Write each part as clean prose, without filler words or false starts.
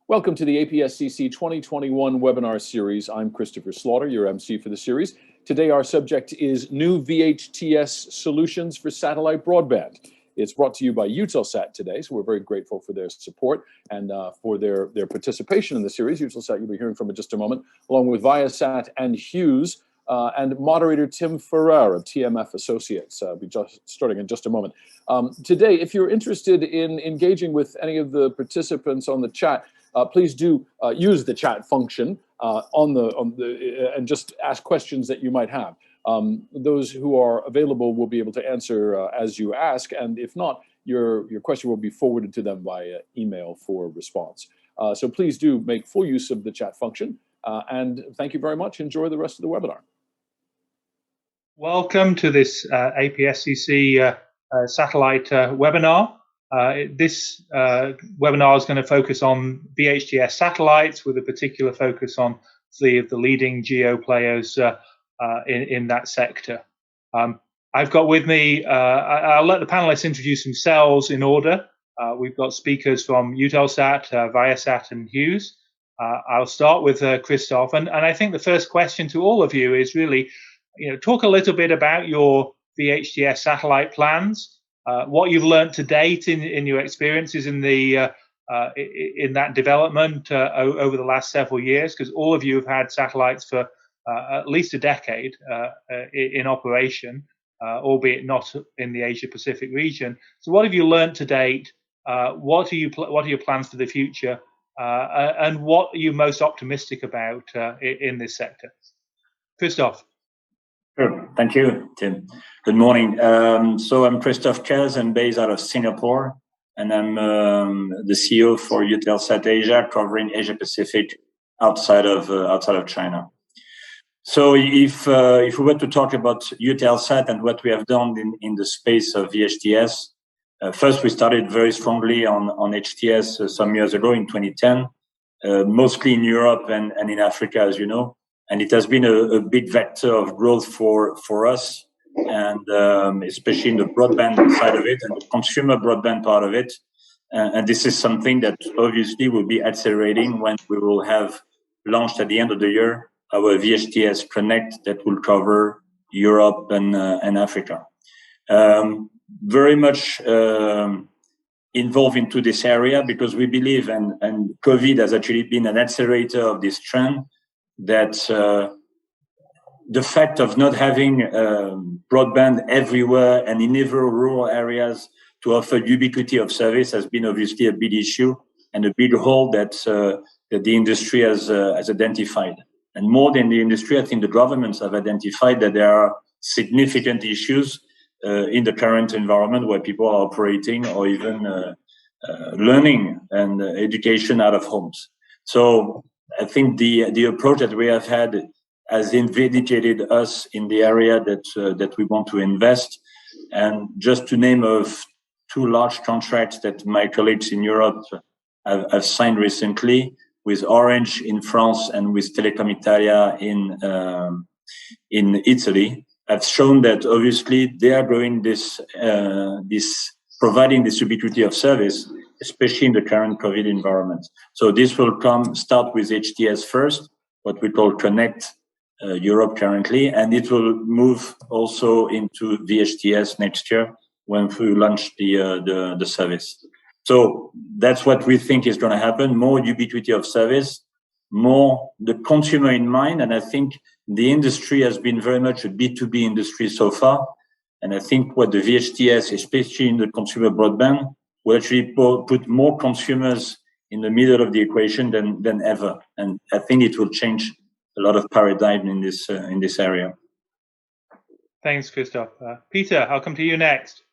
Welcome to the APSCC 2021 webinar series. I'm Christopher Slaughter, your MC for the series. Today our subject is new VHTS solutions for satellite broadband. It's brought to you by Eutelsat today, so we're very grateful for their support and for their participation in the series. Eutelsat you'll be hearing from in just a moment, along with Viasat and Hughes, and moderator Tim Ferrer of TMF Associates. Be just starting in just a moment. Today, if you're interested in engaging with any of the participants on the chat, please do use the chat function and just ask questions that you might have. Those who are available will be able to answer as you ask, and if not, your question will be forwarded to them via email for response. So please do make full use of the chat function, and thank you very much. Enjoy the rest of the webinar. Welcome to this APSCC satellite webinar. This webinar is going to focus on VHTS satellites with a particular focus on three of the leading GEO players in that sector. I've got with me, I'll let the panelists introduce themselves in order. We've got speakers from Eutelsat, Viasat and Hughes. I'll start with Christoph, and I think the first question to all of you is really, talk a little bit about your VHTS satellite plans. What you've learned to date in your experiences in that development over the last several years, because all of you have had satellites for at least a decade in operation, albeit not in the Asia Pacific region. So, what have you learned to date? What are your plans for the future? And what are you most optimistic about in this sector? Christoph. Sure. Thank you, Tim. Good morning. So I'm Christoph Kels. I'm based out of Singapore, and I'm the CEO for Eutelsat Asia, covering Asia Pacific outside of China. So if we were to talk about Eutelsat and what we have done in the space of VHTS, first we started very strongly on HTS some years ago in 2010, mostly in Europe and in Africa, as you know. And it has been a big vector of growth for us, and especially in the broadband side of it and the consumer broadband part of it. And this is something that obviously will be accelerating when we will have launched at the end of the year our VHTS Connect that will cover Europe and Africa. Very much involved into this area because we believe, and COVID has actually been an accelerator of this trend, that the fact of not having broadband everywhere and in every rural areas to offer ubiquity of service has been obviously a big issue and a big hole that the industry has identified. And more than the industry, I think the governments have identified that there are significant issues in the current environment where people are operating or even learning and education out of homes. So I think the approach that we have had has vindicated us in the area that we want to invest. And just to name of two large contracts that my colleagues in Europe have signed recently, with Orange in France and with Telecom Italia in Italy, have shown that obviously they are growing this providing this ubiquity of service, especially in the current COVID environment. So this will start with HTS first, what we call Connect Europe currently, and it will move also into VHTS next year when we launch the service. So that's what we think is going to happen: more ubiquity of service, more the consumer in mind. And I think the industry has been very much a B2B industry so far. And I think what the VHTS, especially in the consumer broadband, will actually put more consumers in the middle of the equation than ever. And I think it will change a lot of paradigm in this area. Thanks, Christoph. Peter, I'll come to you next.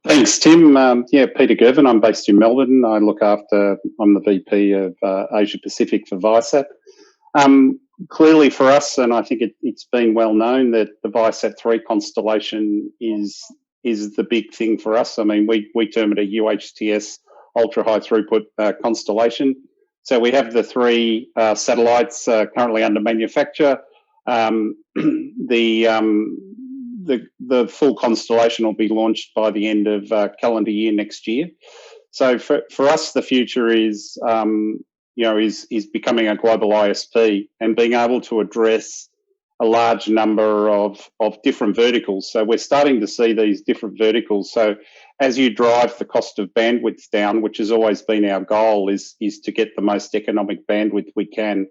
Thanks, Tim. Peter Gervin. I'm based in Melbourne. I'm the VP of Asia Pacific for Viasat. Clearly for us, and I think it's been well known that the Viasat 3 constellation is the big thing for us. I mean, we term it a UHTS ultra high throughput constellation. So we have the three satellites currently under manufacture. The full constellation will be launched by the end of calendar year next year. So for us, the future is is becoming a global ISP and being able to address a large number of different verticals. So we're starting to see these different verticals. So as you drive the cost of bandwidth down, which has always been our goal, is to get the most economic bandwidth we can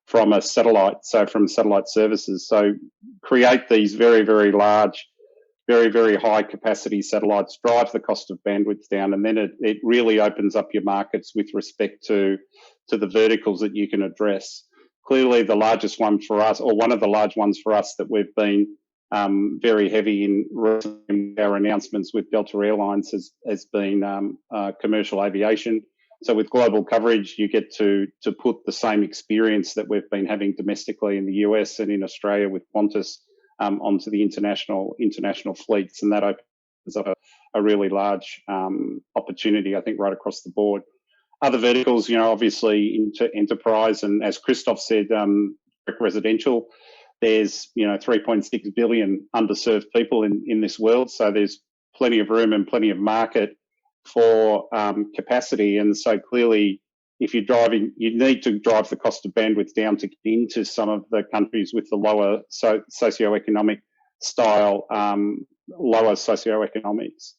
from a satellite, so from satellite services. So create these very, very large, very, very high capacity satellites, drive the cost of bandwidth down, and then it really opens up your markets with respect to the verticals that you can address. Clearly, the largest one for us, or one of the large ones for us that we've been very heavy in our announcements with Delta Airlines has been commercial aviation. So with global coverage, you get to put the same experience that we've been having domestically in the US and in Australia with Qantas onto the international fleets, and that opens up a really large opportunity, I think, right across the board. Other verticals, obviously into enterprise, and as Christoph said, residential. There's 3.6 billion underserved people in this world, so there's plenty of room and plenty of market for capacity. And so clearly, if you're driving, you need to drive the cost of bandwidth down to get into some of the countries with the lower socioeconomic style, lower socioeconomics.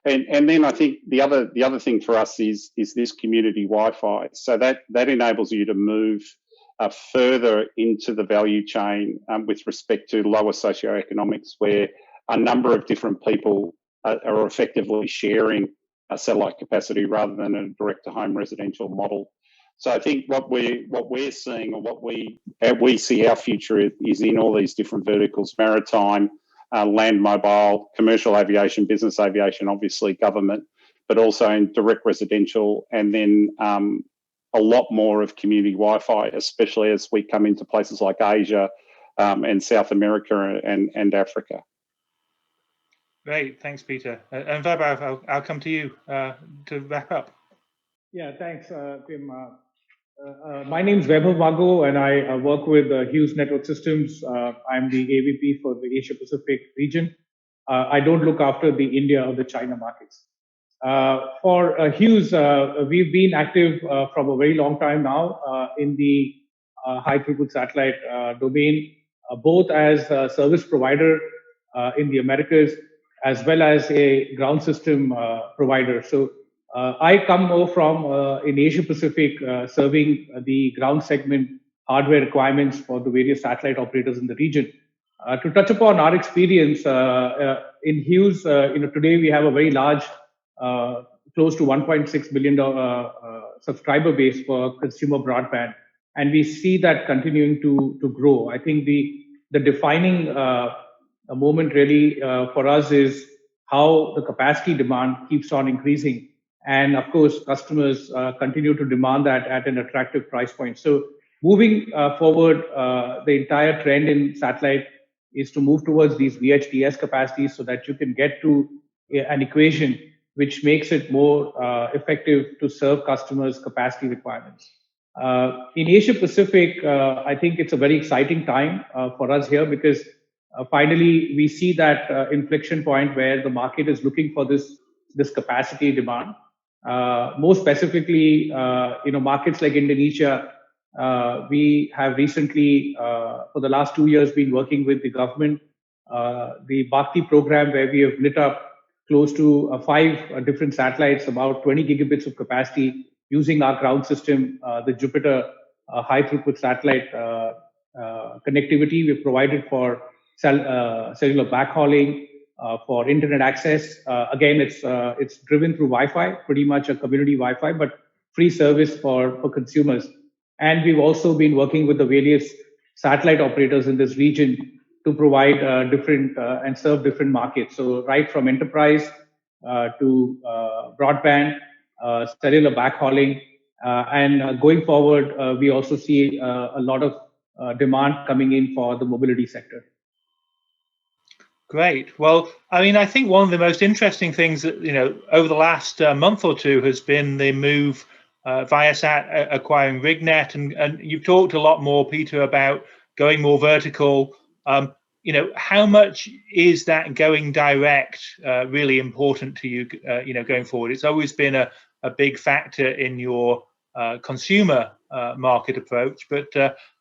And then I think the other thing for us is this community Wi-Fi. So that enables you to move further into the value chain with respect to lower socioeconomics, where a number of different people are effectively sharing a satellite capacity rather than a direct-to-home residential model. So I think what we're seeing, or what we see our future is in all these different verticals: maritime, land mobile, commercial aviation, business aviation, obviously government, but also in direct residential, and then a lot more of community Wi-Fi, especially as we come into places like Asia and South America and Africa. Great, thanks, Peter. And Vaibhav, I'll come to you to wrap up. Yeah, thanks, Tim. My name is Vaibhav Vago, and I work with Hughes Network Systems. I'm the AVP for the Asia Pacific region. I don't look after the India or the China markets. For Hughes, we've been active from a very long time now in the high throughput satellite domain, both as a service provider in the Americas, as well as a ground system provider. So I come more from in Asia Pacific, serving the ground segment hardware requirements for the various satellite operators in the region. To touch upon our experience in Hughes, today we have a very large, close to 1.6 million subscriber base for consumer broadband, and we see that continuing to grow. I think the defining moment really for us is how the capacity demand keeps on increasing. And of course, customers continue to demand that at an attractive price point. So moving forward, the entire trend in satellite is to move towards these VHTS capacities so that you can get to an equation which makes it more effective to serve customers' capacity requirements. In Asia Pacific, I think it's a very exciting time for us here, because finally we see that inflection point where the market is looking for this capacity demand. More specifically, markets like Indonesia, we have recently, for the last 2 years, been working with the government, the Bhakti program, where we have lit up close to 5 different satellites, about 20 gigabits of capacity, using our ground system, the Jupiter high throughput satellite connectivity. We've provided for cellular backhauling, for internet access. Again, it's driven through Wi-Fi, pretty much a community Wi-Fi, but free service for consumers. And we've also been working with the various satellite operators in this region to provide different and serve different markets. So right from enterprise to broadband, cellular backhauling, and going forward, we also see a lot of demand coming in for the mobility sector. Great. Well, I mean, I think one of the most interesting things that, over the last month or two has been the move, Viasat acquiring RigNet, and you've talked a lot more, Peter, about going more vertical. How much is that going direct really important to you, going forward? It's always been a big factor in your consumer market approach. But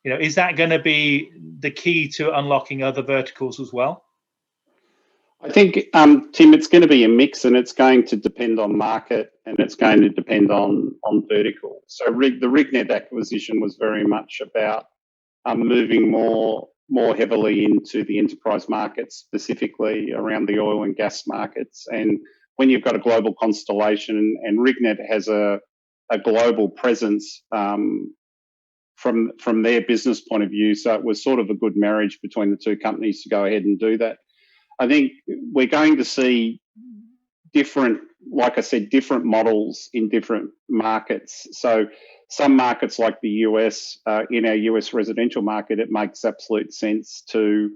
is that going to be the key to unlocking other verticals as well? I think, Tim, it's going to be a mix, and it's going to depend on market, and it's going to depend on vertical. So the RigNet acquisition was very much about moving more heavily into the enterprise markets, specifically around the oil and gas markets. And when you've got a global constellation, and RigNet has a global presence from their business point of view, so it was sort of a good marriage between the two companies to go ahead and do that. I think we're going to see different models in different markets. So some markets like the US, in our US residential market, it makes absolute sense to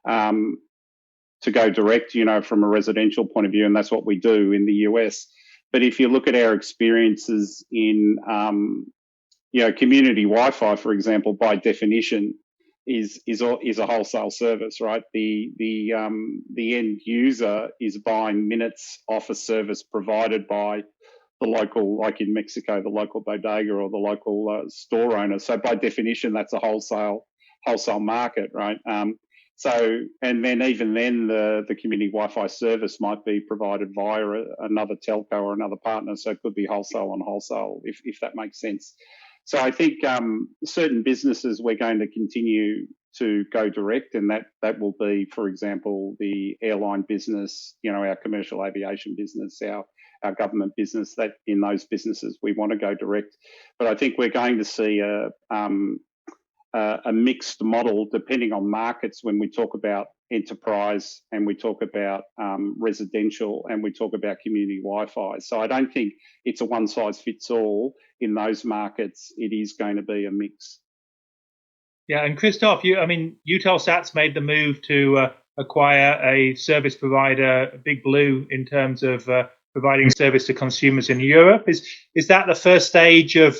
go direct, from a residential point of view, and that's what we do in the US. But if you look at our experiences in, community Wi-Fi, for example, by definition, is a wholesale service, right? The end user is buying minutes off a service provided by the local, like in Mexico, the local bodega or the local store owner. So by definition, that's a wholesale market, right? And then even then, the community Wi-Fi service might be provided via another telco or another partner. So it could be wholesale on wholesale, if that makes sense. So I think certain businesses we're going to continue to go direct, and that will be, for example, the airline business, our commercial aviation business, our government business. That in those businesses we want to go direct. But I think we're going to see a mixed model depending on markets when we talk about enterprise and we talk about residential and we talk about community Wi-Fi. So I don't think it's a one size fits all in those markets. It is going to be a mix. Yeah, and Christoph, Eutelsat's made the move to acquire a service provider, Big Blue, in terms of providing service to consumers in Europe. Is that the first stage of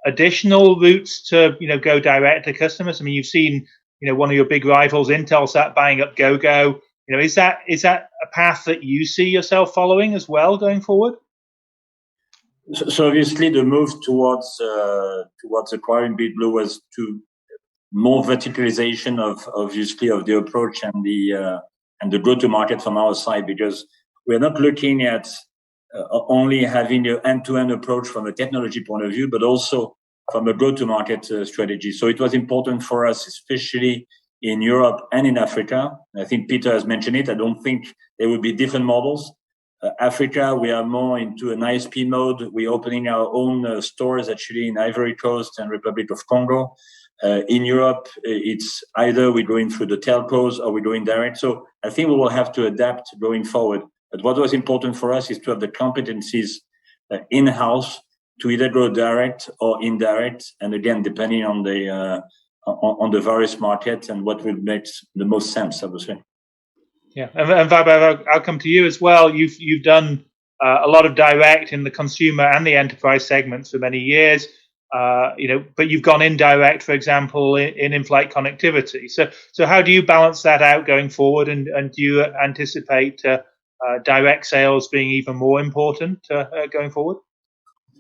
additional routes to go direct to customers? I mean, you've seen one of your big rivals, Intelsat, buying up GoGo. Is that a path that you see yourself following as well going forward? So obviously, the move towards acquiring Big Blue was to more verticalization of the approach and the go-to-market from our side, because we're not looking at only having an end-to-end approach from a technology point of view, but also from a go-to-market strategy. So it was important for us, especially in Europe and in Africa. I think Peter has mentioned it. I don't think there will be different models. Africa, we are more into an ISP mode. We're opening our own stores actually in Ivory Coast and Republic of Congo. In Europe, it's either we're going through the telcos or we're going direct. So I think we will have to adapt going forward. But what was important for us is to have the competencies in-house to either go direct or indirect. And again, depending on the various markets and what would make the most sense, I would say. Yeah, and Vaibhav, I'll come to you as well. You've done a lot of direct in the consumer and the enterprise segments for many years, but you've gone indirect, for example, in in-flight connectivity. So how do you balance that out going forward, and do you anticipate direct sales being even more important going forward?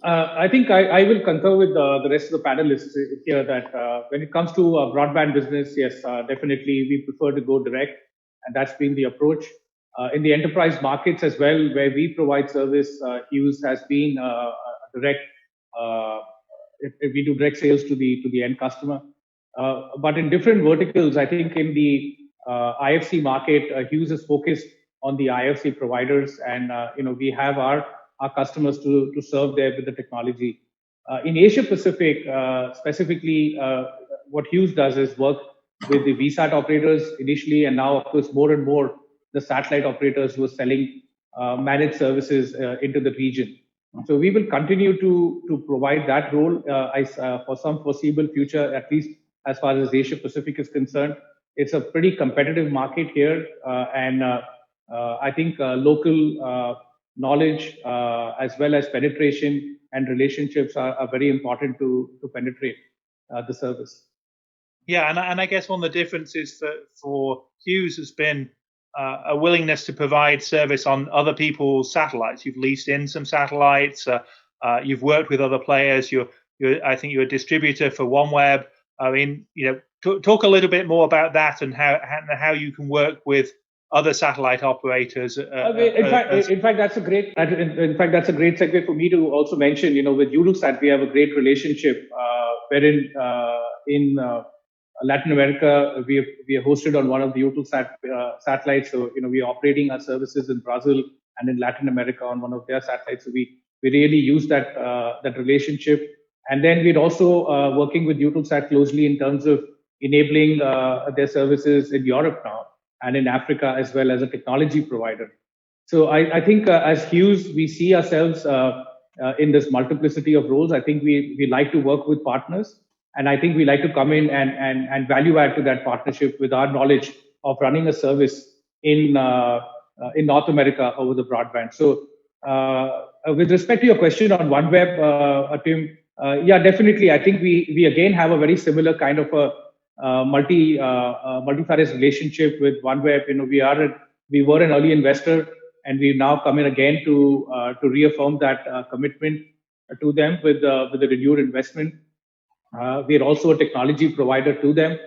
I think I will concur with the rest of the panelists here that when it comes to a broadband business, yes, definitely we prefer to go direct. And that's been the approach. In the enterprise markets as well, where we provide service, Hughes has been direct. We do direct sales to the end customer. But in different verticals, I think in the IFC market, Hughes is focused on the IFC providers, and we have our customers to serve there with the technology. In Asia Pacific, specifically, what Hughes does is work with the VSAT operators initially, and now, of course, more and more the satellite operators who are selling managed services into the region. So we will continue to provide that role for some foreseeable future, at least as far as Asia Pacific is concerned. It's a pretty competitive market here, and I think local knowledge as well as penetration and relationships are very important to penetrate the service. Yeah, and I guess one of the differences for Hughes has been a willingness to provide service on other people's satellites. You've leased in some satellites. You've worked with other players. I think you're a distributor for OneWeb. I mean, talk a little bit more about that and how you can work with other satellite operators. In fact, that's a great. In fact, that's a great segue for me to also mention. With Eutelsat, we have a great relationship. Wherein in Latin America, we are hosted on one of the Eutelsat satellites. So we are operating our services in Brazil and in Latin America on one of their satellites. So we really use that relationship. And then we're also working with Eutelsat closely in terms of enabling their services in Europe now and in Africa as well as a technology provider. So I think as Hughes, we see ourselves in this multiplicity of roles. I think we like to work with partners, and I think we like to come in and value add to that partnership with our knowledge of running a service in North America over the broadband. So with respect to your question on OneWeb, Tim, yeah, definitely. I think we again have a very similar kind of a multifarious relationship with OneWeb. We were an early investor, and we've now come in again to reaffirm that commitment to them with a renewed investment. We are also a technology provider to them,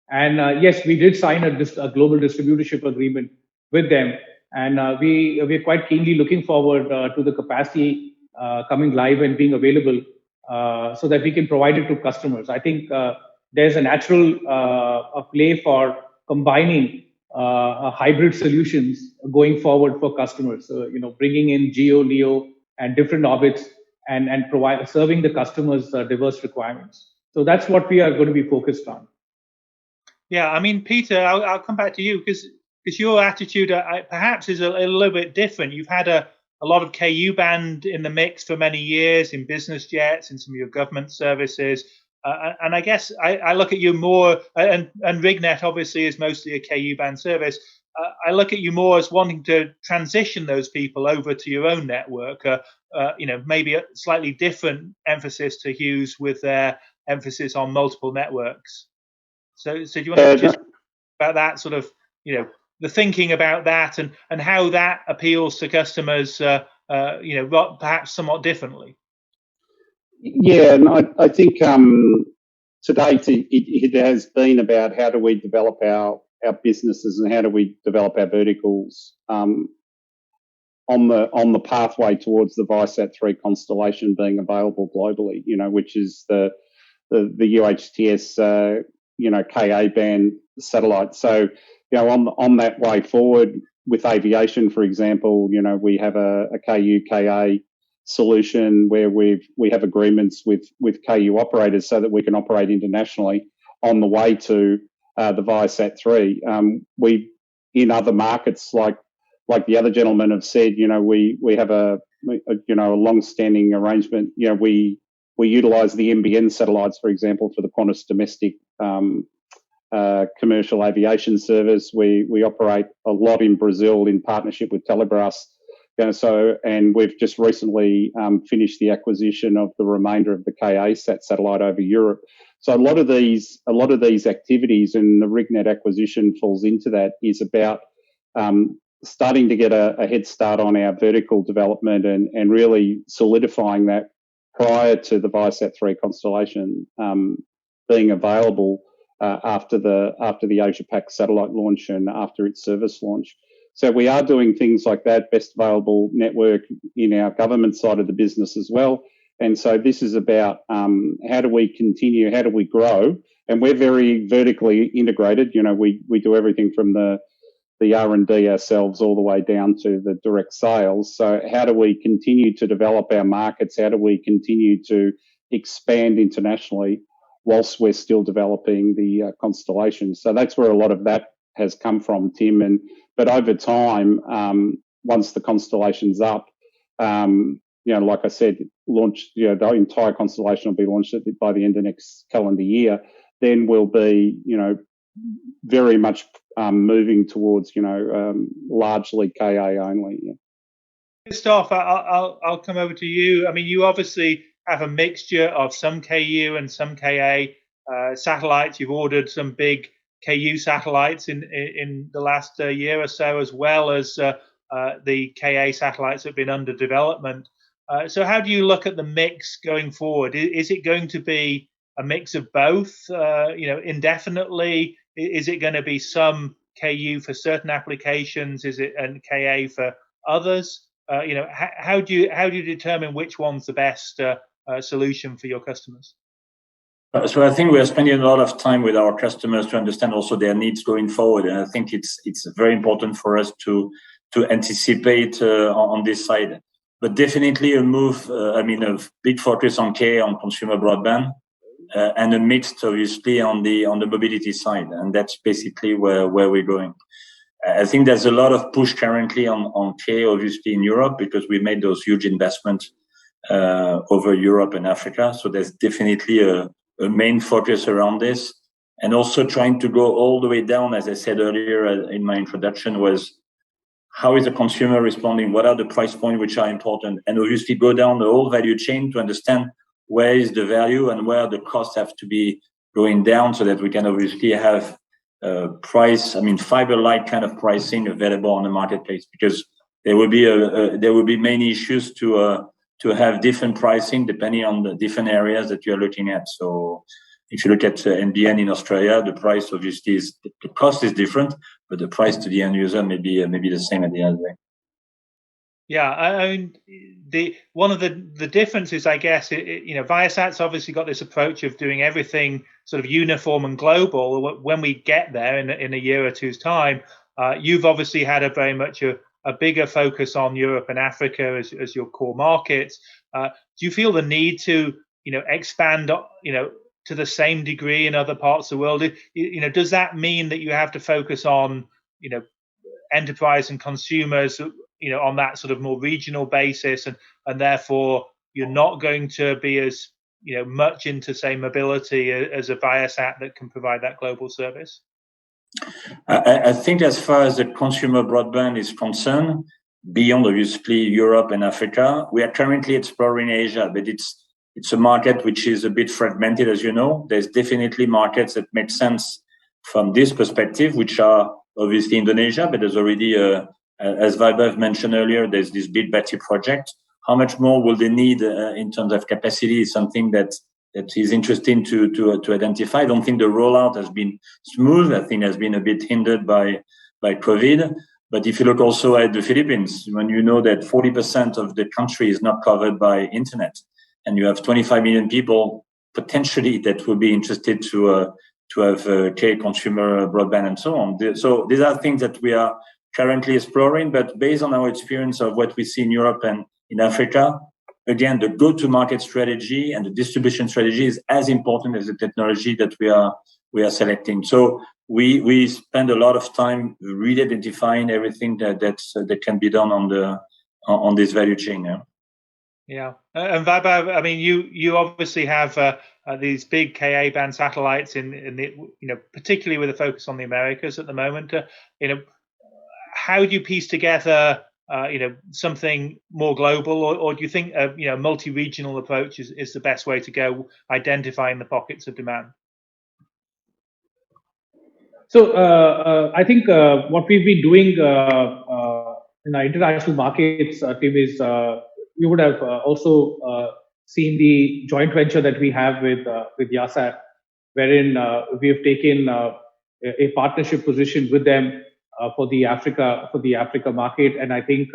and yes, we did sign a global distributorship agreement with them, and we're quite keenly looking forward to the capacity coming live and being available so that we can provide it to customers. I think there's a natural play for combining hybrid solutions going forward for customers. So, bringing in GEO, LEO, and different orbits and serving the customers' diverse requirements. So that's what we are going to be focused on. Yeah, I mean, Peter, I'll come back to you because your attitude perhaps is a little bit different. You've had a lot of KU band in the mix for many years in business jets, in some of your government services. And I guess I look at you more, and RigNet obviously is mostly a KU band service. I look at you more as wanting to transition those people over to your own network. Maybe a slightly different emphasis to Hughes with their emphasis on multiple networks. So do you want to just about that sort of, the thinking about that and how that appeals to customers, perhaps somewhat differently? Yeah, and I think to date it has been about how do we develop our businesses and how do we develop our verticals on the pathway towards the ViSat-3 constellation being available globally. Which is the UHTS Ka band satellite. So on that way forward with aviation, for example, we have a KU Ka solution where we have agreements with KU operators so that we can operate internationally on the way to the ViSat-3. We in other markets like the other gentlemen have said, we have a long-standing arrangement. We utilize the NBN satellites, for example, for the Qantas domestic commercial aviation service. We operate a lot in Brazil in partnership with Telebrás. And we've just recently finished the acquisition of the remainder of the Ka-sat satellite over Europe. So a lot of these activities, and the RigNet acquisition falls into that, is about starting to get a head start on our vertical development and really solidifying that prior to the ViSat-3 constellation being available after the Asia-Pac satellite launch and after its service launch. So we are doing things like that, best available network in our government side of the business as well. And so this is about how do we continue, how do we grow? And we're very vertically integrated. We do everything from the R&D ourselves all the way down to the direct sales. So how do we continue to develop our markets? How do we continue to expand internationally whilst we're still developing the constellation? So that's where a lot of that has come from, Tim. But over time, once the constellation's up, like I said, launched, the entire constellation will be launched by the end of next calendar year. Then we'll be, very much moving towards, largely Ka only. Yeah. Christoph, I'll come over to you. I mean, you obviously have a mixture of some KU and some Ka satellites. You've ordered some big KU satellites in the last year or so, as well as the Ka satellites that have been under development. So how do you look at the mix going forward? Is it going to be a mix of both, indefinitely? Is it going to be some KU for certain applications? Is it and KA for others? How do you determine which one's the best solution for your customers? So I think we are spending a lot of time with our customers to understand also their needs going forward, and I think it's very important for us to anticipate on this side. But definitely a move, a big focus on consumer broadband, and a mix, obviously, on the mobility side, and that's basically where we're going. I think there's a lot of push currently on K, obviously, in Europe, because we made those huge investments over Europe and Africa. So there's definitely a main focus around this, and also trying to go all the way down, as I said earlier in my introduction, was how is the consumer responding? What are the price points which are important? And obviously go down the whole value chain to understand where is the value and where the costs have to be going down, so that we can obviously have fiber-like kind of pricing available on the marketplace, because there will be many issues to have different pricing depending on the different areas that you're looking at. So if you look at NBN in Australia, the price obviously the cost is different, but the price to the end user may be the same at the end of the day. Yeah, I mean, one of the differences, I guess, Viasat's obviously got this approach of doing everything sort of uniform and global. When we get there in a year or two's time, you've obviously had a very much a bigger focus on Europe and Africa as your core markets. Do you feel the need to expand to the same degree in other parts of the world? Does that mean that you have to focus on enterprise and consumers on that sort of more regional basis, and therefore you're not going to be as much into, say, mobility as a Viasat that can provide that global service? I think as far as the consumer broadband is concerned, beyond obviously Europe and Africa, we are currently exploring Asia, but it's a market which is a bit fragmented, as you know. There's definitely markets that make sense from this perspective, which are obviously Indonesia, but there's already as Vaibhav mentioned earlier, there's this big battery project. How much more will they need in terms of capacity is something that is interesting to identify. I don't think the rollout has been smooth. I think has been a bit hindered by COVID. But if you look also at the Philippines, when you know that 40% of the country is not covered by internet, and you have 25 million people potentially that will be interested to have consumer broadband and so on. So these are things that we are currently exploring, but based on our experience of what we see in Europe and in Africa, again, the go-to-market strategy and the distribution strategy is as important as the technology that we are selecting. So we spend a lot of time really identifying everything that can be done on this value chain now. Yeah, and Vaibhav, I mean, you obviously have these big Ka band satellites in the particularly with a focus on the Americas at the moment. How do you piece together something more global, or do you think a multi-regional approach is the best way to go, identifying the pockets of demand? So I think what we've been doing in our international markets, Tim, is you would have also seen the joint venture that we have with Yasat, wherein we have taken a partnership position with them for the Africa market, and I think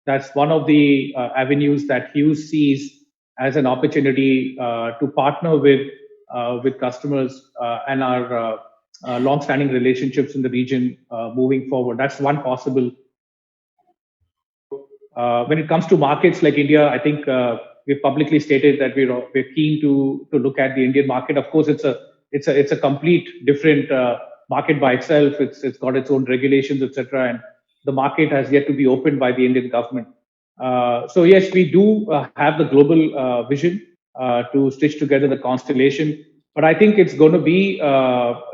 that's one of the avenues that Hughes sees as an opportunity to partner with customers and our long-standing relationships in the region moving forward. That's one possible. When it comes to markets like India, I think we've publicly stated that we're keen to look at the Indian market. Of course, it's a complete different market by itself. It's got its own regulations, etc., and the market has yet to be opened by the Indian government. So yes, we do have the global vision to stitch together the constellation, but I think it's going to be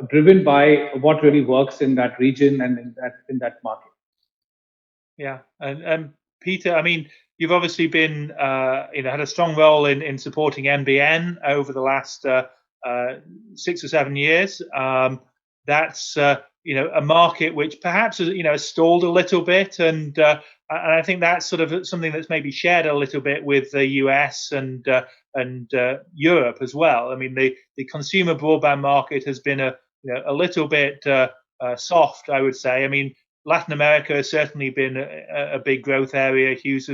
driven by what really works in that region and in that market. Yeah, and Peter, I mean, you've obviously been had a strong role in supporting NBN over the last 6 or 7 years. That's a market which perhaps has stalled a little bit, and I think that's sort of something that's maybe shared a little bit with the US and Europe as well. I mean, the consumer broadband market has been a little bit soft, I would say. I mean, Latin America has certainly been a big growth area. Hughes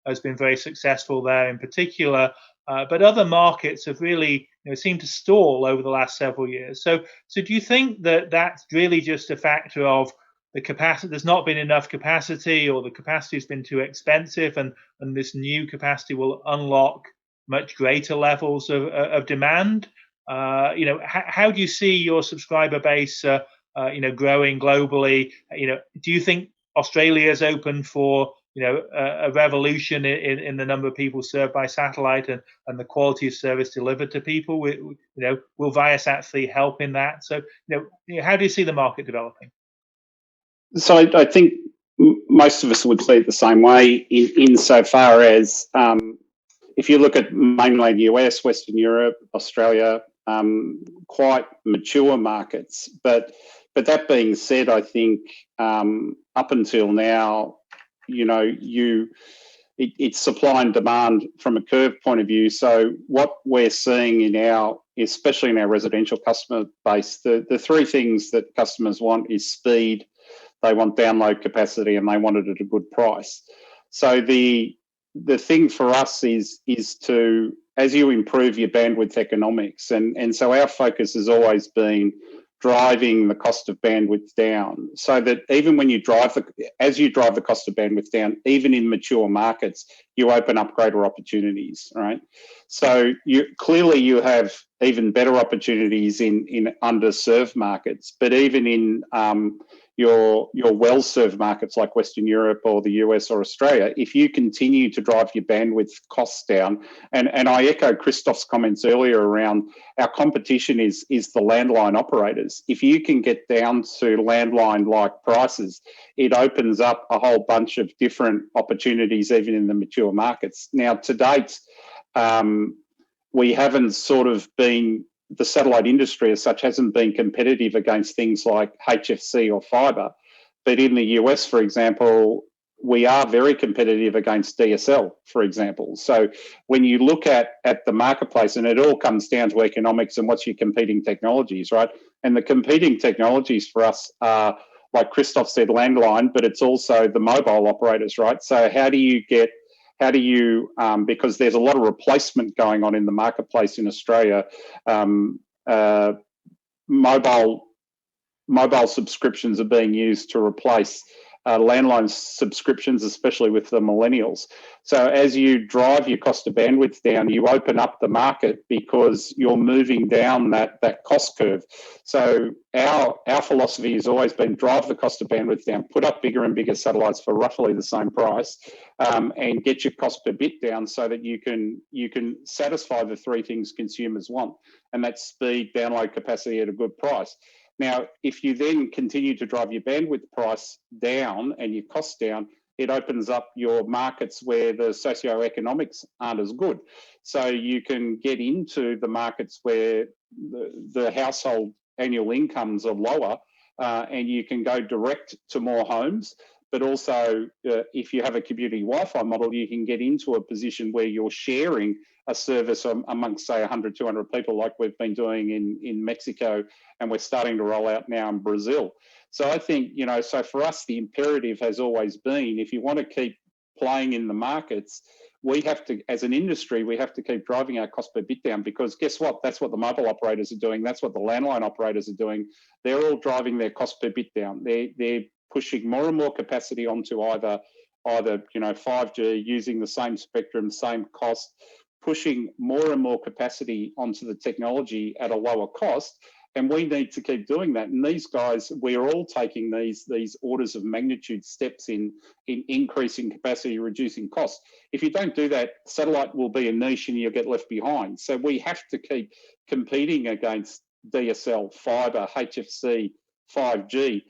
has been very successful there in particular, but other markets have really seemed to stall over the last several years. So do you think that that's really just a factor of the capacity? There's not been enough capacity, or the capacity has been too expensive, and this new capacity will unlock much greater levels of demand? How do you see your subscriber base growing globally? Do you think Australia is open for a revolution in the number of people served by satellite and the quality of service delivered to people? Will Viasat-3 help in that? So how do you see the market developing? So I think most of us would see it the same way, insofar as if you look at mainland US, Western Europe, Australia, quite mature markets. But that being said, I think up until now, it's supply and demand from a curve point of view. So what we're seeing especially in our residential customer base, the three things that customers want is speed, they want download capacity, and they want it at a good price. So the thing for us is to, as you improve your bandwidth economics, and so our focus has always been driving the cost of bandwidth down, so that even when as you drive the cost of bandwidth down, even in mature markets, you open up greater opportunities, right? So you have even better opportunities in underserved markets, but even in your well-served markets like Western Europe or the US or Australia, if you continue to drive your bandwidth costs down, and I echo Christoph's comments earlier around our competition is the landline operators. If you can get down to landline-like prices, it opens up a whole bunch of different opportunities even in the mature markets. Now, to date, we haven't the satellite industry as such hasn't been competitive against things like HFC or fiber. But in the US, for example, we are very competitive against DSL, for example. So when you look at the marketplace, and it all comes down to economics and what's your competing technologies, right? And the competing technologies for us are, like Christoph said, landline, but it's also the mobile operators, right? So how do you because there's a lot of replacement going on in the marketplace in Australia, mobile subscriptions are being used to replace landline subscriptions, especially with the millennials. So as you drive your cost of bandwidth down, you open up the market because you're moving down that cost curve. So our philosophy has always been drive the cost of bandwidth down, put up bigger and bigger satellites for roughly the same price, and get your cost per bit down so that you can satisfy the three things consumers want, and that's speed, download capacity at a good price. Now, if you then continue to drive your bandwidth price down and your costs down, it opens up your markets where the socioeconomics aren't as good. So you can get into the markets where the household annual incomes are lower, and you can go direct to more homes. But also, if you have a community Wi-Fi model, you can get into a position where you're sharing a service amongst, say, 100, 200 people, like we've been doing in Mexico, and we're starting to roll out now in Brazil. So I think, so for us, the imperative has always been, if you want to keep playing in the markets, we have to, as an industry, we have to keep driving our cost per bit down, because guess what? That's what the mobile operators are doing. That's what the landline operators are doing. They're all driving their cost per bit down. They're pushing more and more capacity onto either 5G, using the same spectrum, same cost, pushing more and more capacity onto the technology at a lower cost. And we need to keep doing that. And these guys, we're all taking these orders of magnitude steps in increasing capacity, reducing costs. If you don't do that, satellite will be a niche and you'll get left behind. So we have to keep competing against DSL, fiber, HFC, 5G.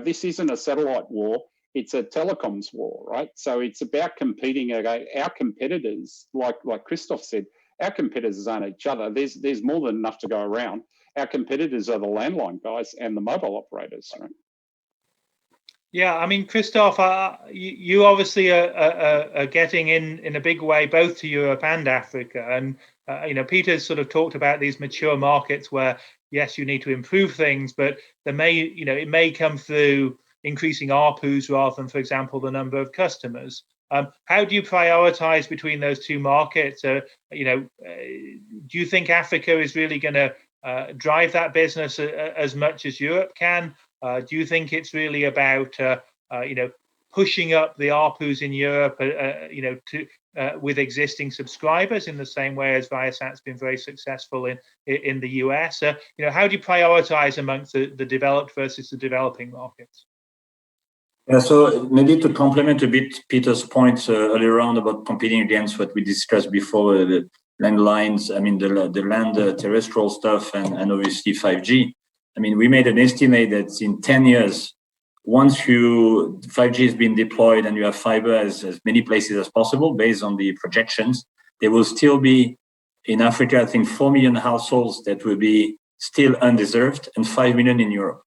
This isn't a satellite war. It's a telecoms war, right? So it's about competing against our competitors, like Christoph said. our competitors aren't each other. There's more than enough to go around. Our competitors are the landline guys and the mobile operators, right? Yeah, I mean, Christoph, you obviously are getting in a big way both to Europe and Africa, and Peter's sort of talked about these mature markets where yes, you need to improve things, but there may it may come through increasing ARPUs rather than, for example, the number of customers. How do you prioritize between those two markets? Do you think Africa is really going to drive that business as much as Europe can? Do you think it's really about pushing up the ARPUs in Europe, with existing subscribers in the same way as Viasat's been very successful in the US? How do you prioritize amongst the developed versus the developing markets? Yeah, so maybe to complement a bit Peter's points earlier on about competing against what we discussed before, the landlines, I mean, the land terrestrial stuff and obviously 5G. I mean, we made an estimate that in 10 years, once 5G has been deployed and you have fiber as many places as possible, based on the projections, there will still be in Africa, I think 4 million households that will be still undeserved and 5 million in Europe.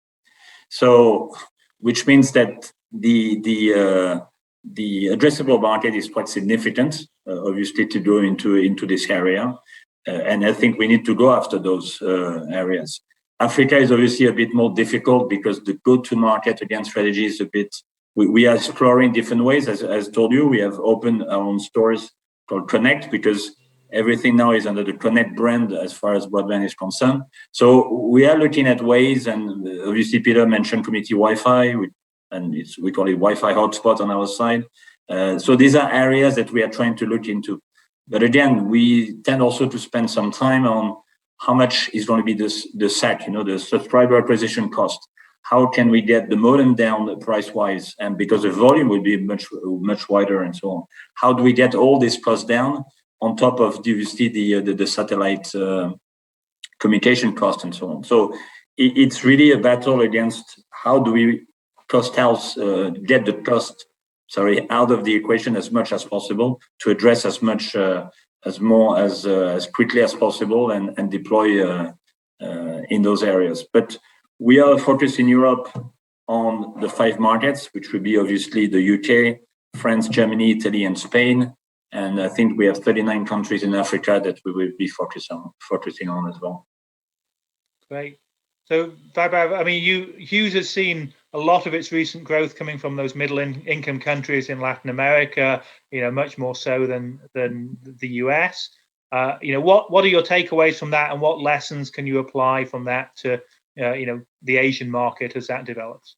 So, which means that the addressable market is quite significant, obviously, to go into this area. And I think we need to go after those areas. Africa is obviously a bit more difficult because the go-to-market again strategy is a bit. We are exploring different ways. As told you, we have opened our own stores called Connect because everything now is under the Connect brand as far as broadband is concerned. So we are looking at ways, and obviously Peter mentioned community Wi-Fi, and we call it Wi-Fi hotspot on our side. So these are areas that we are trying to look into. But again, we tend also to spend some time on how much is going to be the SAC, the subscriber acquisition cost. How can we get the modem down price-wise? And because the volume will be much wider and so on. How do we get all this cost down on top of obviously the satellite communication cost and so on? So it's really a battle against how do we get the cost out of the equation as much as possible to address as much as quickly as possible and deploy in those areas. But we are focused in Europe on the 5 markets, which would be obviously the UK, France, Germany, Italy, and Spain. And I think we have 39 countries in Africa that we will be focusing on as well. Great. So, Vaibhav, I mean, Hughes has seen a lot of its recent growth coming from those middle-income countries in Latin America, much more so than the US. What are your takeaways from that, and what lessons can you apply from that to, the Asian market as that develops?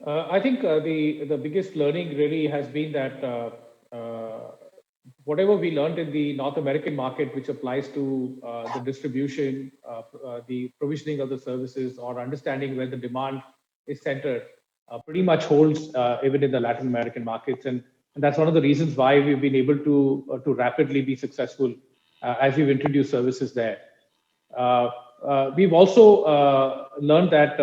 I think the biggest learning really has been that whatever we learned in the North American market, which applies to the distribution, the provisioning of the services, or understanding where the demand is centered, pretty much holds even in the Latin American markets. And that's one of the reasons why we've been able to rapidly be successful as we've introduced services there. We've also learned that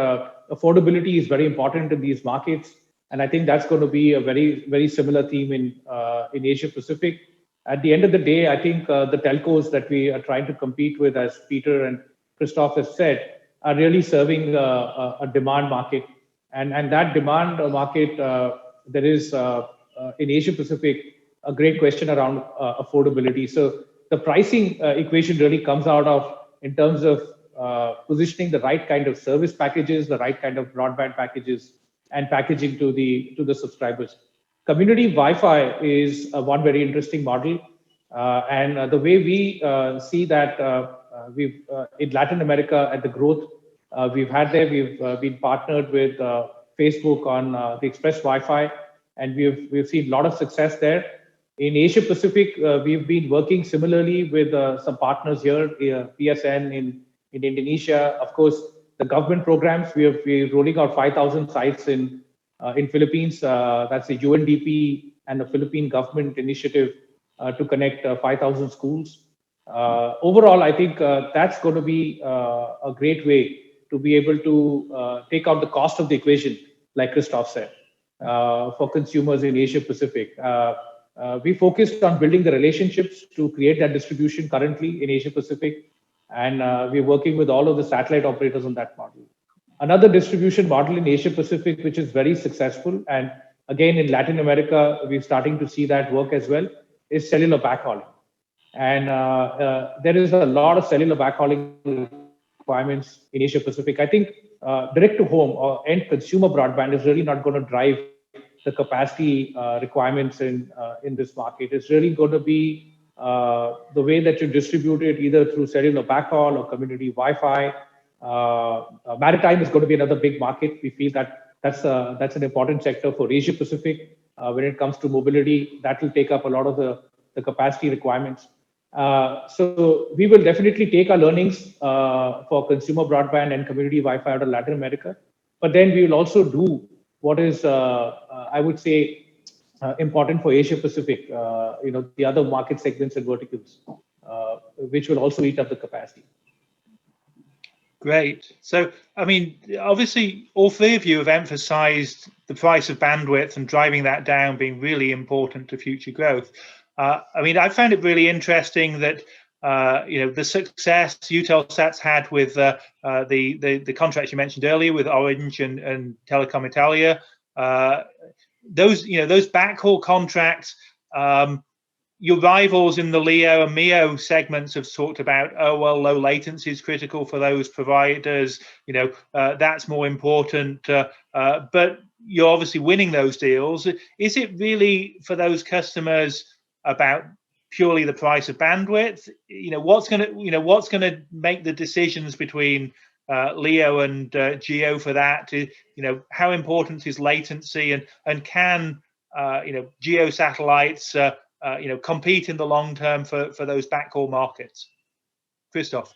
affordability is very important in these markets. And I think that's going to be a very, very similar theme in Asia Pacific. At the end of the day, I think the telcos that we are trying to compete with, as Peter and Christoph have said, are really serving a demand market. And that demand market, there is in Asia Pacific a great question around affordability. So the pricing equation really comes out of in terms of positioning the right kind of service packages, the right kind of broadband packages, and packaging to the subscribers. Community Wi-Fi is one very interesting model, and the way we see that we've in Latin America at the growth we've had there, we've been partnered with Facebook on the Express Wi-Fi, and we've seen a lot of success there. In Asia Pacific, we've been working similarly with some partners here, PSN in Indonesia. Of course, the government programs, we're rolling out 5,000 sites in Philippines. That's a UNDP and a Philippine government initiative to connect 5,000 schools. Overall, I think that's going to be a great way to be able to take out the cost of the equation, like Christoph said, for consumers in Asia Pacific. We focused on building the relationships to create that distribution currently in Asia Pacific, and we're working with all of the satellite operators on that model. Another distribution model in Asia Pacific, which is very successful, and again in Latin America, we're starting to see that work as well, is cellular backhauling. And there is a lot of cellular backhauling requirements in Asia Pacific. I think direct to home or end consumer broadband is really not going to drive the capacity requirements in this market. It's really going to be the way that you distribute it, either through cellular backhaul or community Wi-Fi. Maritime is going to be another big market. We feel that that's an important sector for Asia Pacific when it comes to mobility. That will take up a lot of the capacity requirements. So we will definitely take our learnings for consumer broadband and community Wi-Fi out of Latin America, but then we will also do what is, I would say, important for Asia Pacific. The other market segments and verticals, which will also eat up the capacity. Great. So, I mean, obviously, all three of you have emphasized the price of bandwidth and driving that down being really important to future growth. I mean, I found it really interesting that the success Eutelsat's had with the contracts you mentioned earlier with Orange and Telecom Italia. Those backhaul contracts. Your rivals in the LEO and MEO segments have talked about, oh, well, low latency is critical for those providers. That's more important. But you're obviously winning those deals. Is it really for those customers about purely the price of bandwidth? What's going to make the decisions between LEO and GEO for that? How important is latency, and can GEO satellites compete in the long term for those backhaul markets? Christoph.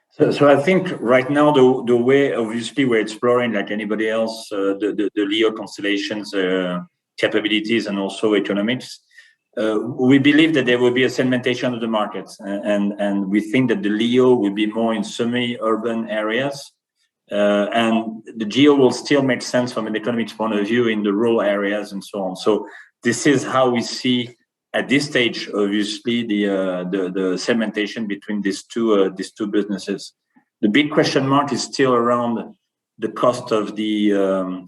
So I think right now the way, obviously, we're exploring, like anybody else, the LEO constellations capabilities and also economics. We believe that there will be a segmentation of the market, and we think that the LEO will be more in semi-urban areas, and the GEO will still make sense from an economics point of view in the rural areas and so on. So this is how we see at this stage, obviously, the segmentation between these two businesses. The big question mark is still around the cost of the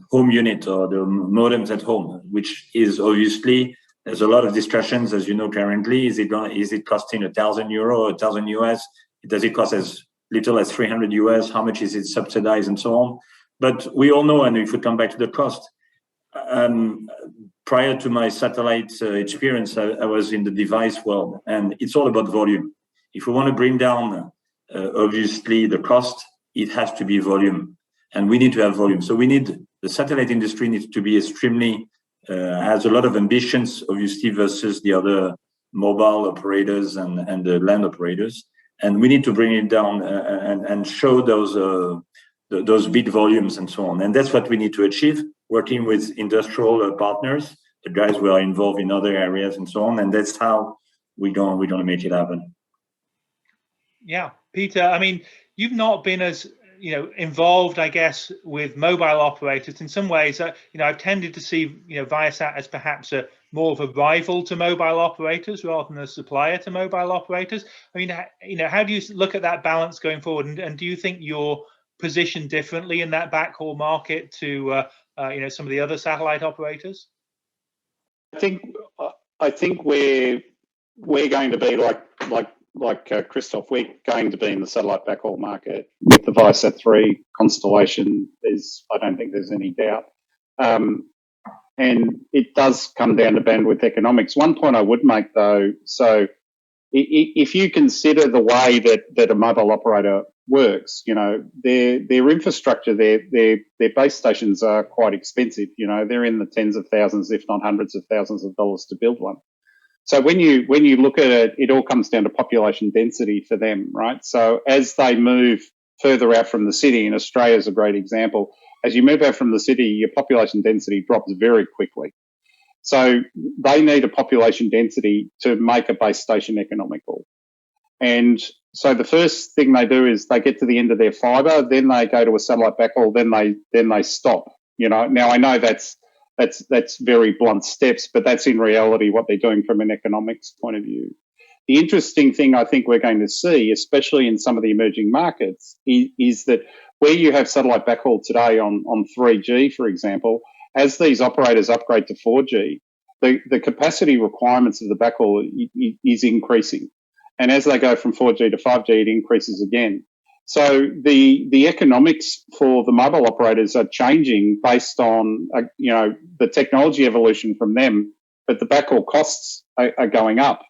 home unit or the modems at home, which is obviously, there's a lot of discussions, as you know, currently. Is it costing €1,000 or $1,000? Does it cost as little as $300? How much is it subsidized and so on? But we all know, and if we come back to the cost, prior to my satellite experience, I was in the device world, and it's all about volume. If we want to bring down, obviously, the cost, it has to be volume, and we need to have volume. So the satellite industry needs to be extremely, has a lot of ambitions, obviously, versus the other mobile operators and the land operators. And we need to bring it down and show those big volumes and so on. And that's what we need to achieve, working with industrial partners, the guys who are involved in other areas and so on. And that's how we're going to make it happen. Yeah, Peter, I mean, you've not been as involved, I guess, with mobile operators. In some ways, I've tended to see Viasat as perhaps more of a rival to mobile operators rather than a supplier to mobile operators. I mean, how do you look at that balance going forward? And do you think you're positioned differently in that backhaul market to some of the other satellite operators? I think we're going to be like Christoph. We're going to be in the satellite backhaul market with the Viasat 3 constellation. I don't think there's any doubt. And it does come down to bandwidth economics. One point I would make, though, so if you consider the way that a mobile operator works, their infrastructure, their base stations are quite expensive. They're in the tens of thousands, if not hundreds of thousands of dollars to build one. So when you look at it, it all comes down to population density for them, right? So as they move further out from the city, and Australia is a great example, as you move out from the city, your population density drops very quickly. So they need a population density to make a base station economical. And so the first thing they do is they get to the end of their fibre, then they go to a satellite backhaul, then they stop. Now I know that's that's very blunt steps, but that's in reality what they're doing from an economics point of view. The interesting thing I think we're going to see, especially in some of the emerging markets, is that where you have satellite backhaul today on 3G, for example, as these operators upgrade to 4G, the capacity requirements of the backhaul is increasing. And as they go from 4G to 5G, it increases again. So the economics for the mobile operators are changing based on, the technology evolution from them, but the backhaul costs are going up.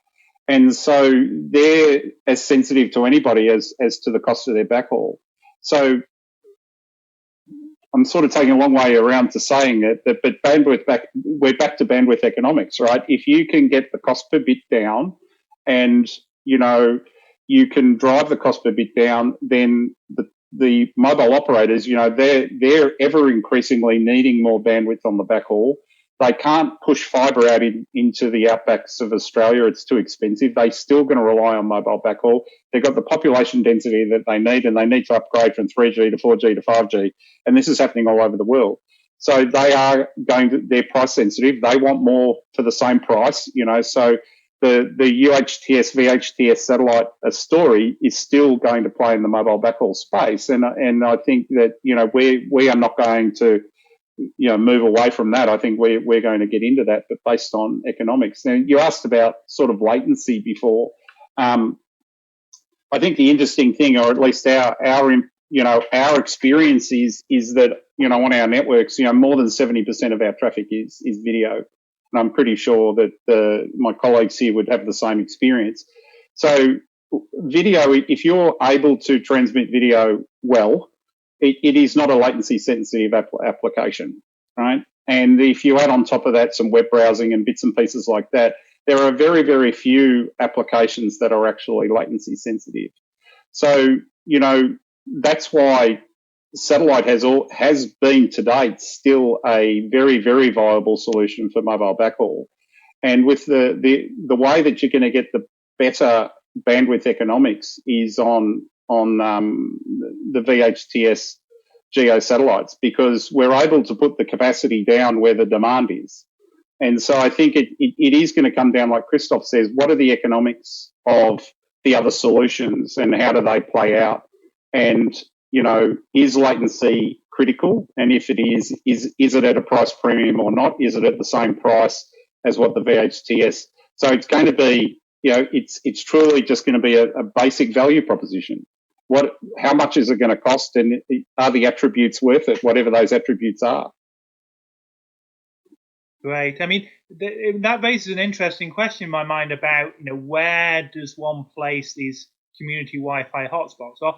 And so they're as sensitive to anybody as to the cost of their backhaul. So I'm sort of taking a long way around to saying it, but we're back to bandwidth economics, right? If you can get the cost per bit down and, you can drive the cost per bit down, then the mobile operators, they're ever increasingly needing more bandwidth on the backhaul. They can't push fibre out into the outbacks of Australia. It's too expensive. They're still going to rely on mobile backhaul. They've got the population density that they need, and they need to upgrade from 3G to 4G to 5G. And this is happening all over the world. So they're price sensitive. They want more for the same price, so the UHTS, VHTS satellite story is still going to play in the mobile backhaul space. And I think that, we are not going to, move away from that. I think we're going to get into that, but based on economics. Now, you asked about sort of latency before. I think the interesting thing, or at least our experience is that, on our networks, more than 70% of our traffic is video. And I'm pretty sure that my colleagues here would have the same experience. So video, if you're able to transmit video well, it is not a latency sensitive application, right? And if you add on top of that some web browsing and bits and pieces like that, there are very, very few applications that are actually latency sensitive. So, that's why satellite has been to date still a very, very viable solution for mobile backhaul. And with the way that you're going to get the better bandwidth economics is on the VHTS GEO satellites, because we're able to put the capacity down where the demand is. And so I think it is going to come down, like Christoph says, what are the economics of the other solutions and how do they play out? And, is latency critical? And if it is it at a price premium or not? Is it at the same price as what the VHTS? So it's going to be, it's truly just going to be a basic value proposition. How much is it going to cost, and are the attributes worth it, whatever those attributes are? Right. I mean, that raises an interesting question in my mind about, where does one place these community Wi-Fi hotspots? Or,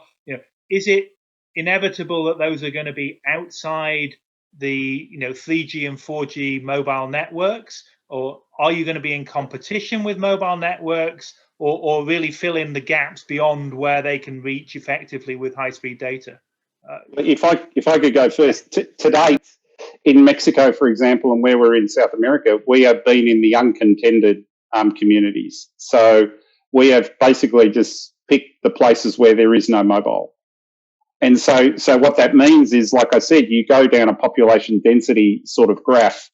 is it inevitable that those are going to be outside the, 3G and 4G mobile networks? Or are you going to be in competition with mobile networks, or really fill in the gaps beyond where they can reach effectively with high-speed data? If I could go first, to date, in Mexico, for example, and where we're in South America, we have been in the uncontended communities. So we have basically just picked the places where there is no mobile. And so what that means is, like I said, you go down a population density sort of graph.